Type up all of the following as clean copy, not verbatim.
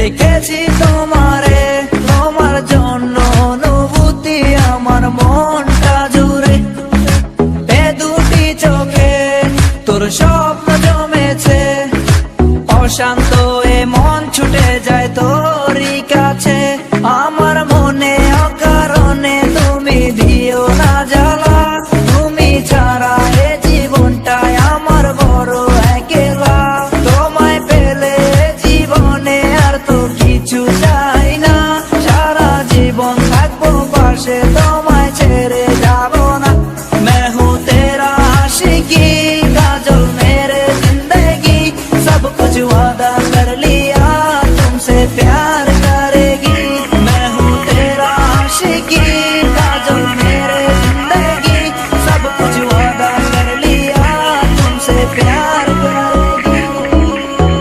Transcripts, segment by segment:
দেখেছি তোমারে, তোমার জন্য অনুভূতি আমার মনটা জুড়ে। এ দুটি চোখে তোর স্বপ্ন জমেছে, অশান্ত এ মন ছুটে যায় তোরই কাছে। আমার মনে অকারণে তুমি দিও না জ্বালা, তুমি ছাড়া এ জীবনটায় আমার বড় একলা। তোমায় পেলে জীবনে আর তো কিছু চাই না, সারা জীবন থাকবো পাশে, তোমায় ছেড়ে যাবো না। मैं हूँ तेरा आशिकी काजल मेरे जिंदगी, सब कुछ वादा कर लिया तुमसे प्यार करेगी। मैं हूँ तेरा आशिकी काजल मेरे जिंदगी, सब कुछ वादा कर लिया तुमसे प्यार करेगी।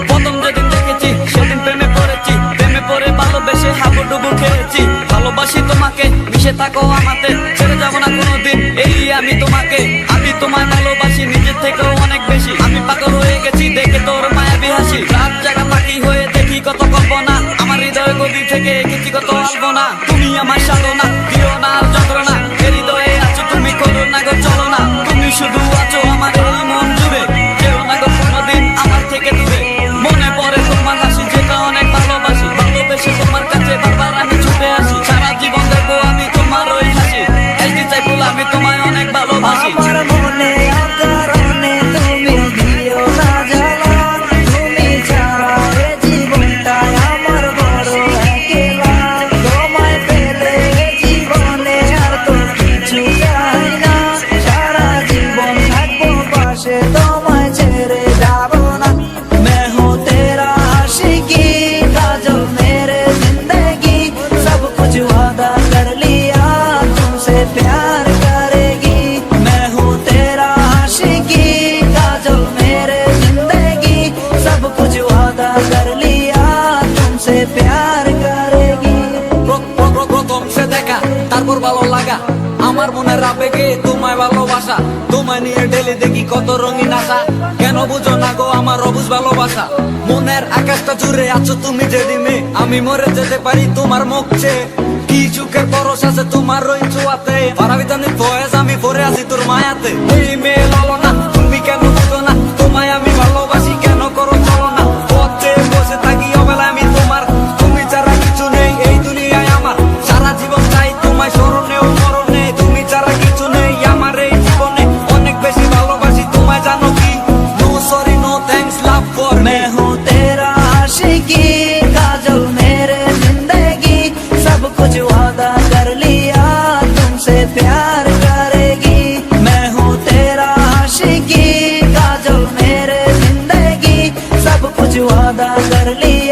প্রথম যেদিন দেখেছি সেদিন প্রেমে পড়েছি, প্রেমে পড়ে ভালোবেসে হাবুডুবু খেয়েছি। ভালোবাসি তোমাকে, মিশে থাকো আমাতে, ছেড়ে যাবো না কোনোদিন এই আমি তোমাকে। আমি তোমায় ভালোবাসি নিজের থেকেও অনেক বেশি, আমি পাগল হয়ে গেছি দেখে তোর মায়াবী হাসি। রাত জাগা পাখি হয়ে দেখি কত কল্পনা, আমার হৃদয় গভীর থেকে এঁকেছি কত আলপনা। তুমি আমার সাধনা, দিও না আর যন্ত্রণা, এ হৃদয়ে আছো তুমি, করো না গো চলো না। তুমি শুধু আছো আমার এই মন জুড়ে, যেও না গো কোনোদিন আমার থেকে দূরে। মনে পড়ে তোমার হাসি যেটা অনেক ভালোবাসি, ভালোবেসে তোমার কাছে বারবার আমি ছুটে আসি। সারা জীবন দেখবো আমি তোমার ওই হাসি, এসডি সাইফুল আমি তোমায় অনেক ভালোবাসি। আমার মনে অকারণে তুমি দিও না জ্বালা, তুমি ছাড়া এ জীবনটায় আমার বড় একলা। তোমায় পেলে জীবনে আর তো কিছু চাই না, সারা জীবন থাকবো পাশে, তোমায় ছেড়ে যাবো না। मैं हूँ तेरा आशिकी काजल मेरे जिंदगी, सब कुछ वादा कर लिया तुमसे प्यार करेगी। मैं हूँ तेरा आशिकी काजल मेरे जिंदगी, सब कुछ वादा कर लिया तुमसे प्यार करेगी। প্রথম সে দেখা তারপর ভালো লাগা, আমার মনের আবেগে তোমায় ভালোবাসা। তোমায় নিয়ে ডেলি দেখি কত রঙিন আশা, কেন বুঝো না গো আমার অবুঝ ভালোবাসা। মনের আকাশটা জুড়ে আছো তুমি যেদিনে, আমি মরে যেতে পারি তোমার মুখ চেয়ে। কি চোখের পরশ আছে তোমার ওই ছোঁয়াতে, পারাবিতানি ফয়েজ আমি পরে আছি তোর মায়াতে। এই মেয়ে লালো না, তুমি কেন বুঝো না, তোমায় আমি ভালোবাসি কেন করো চলো না। পথে বসে থাকি অবেলায় আমি তোমার, তুমি ছাড়া কিছু নেই এই দুনিয়ায় আমার। সারা জীবন চাই তোমায় স্মরণে ও মরণে, তুমি ছাড়া কিছু নেই আমার এই জীবনে। অনেক বেশি ভালোবাসি তোমায় জানো কি, no sorry no thanks love for me. मैं हूँ तेरा आशिकी काजल मेरे जिंदगी, सब कुछ वादा कर लिया तुमसे प्यार करेगी। मैं हूँ तेरा आशिकी काजल मेरे जिंदगी, सब कुछ वादा कर लिया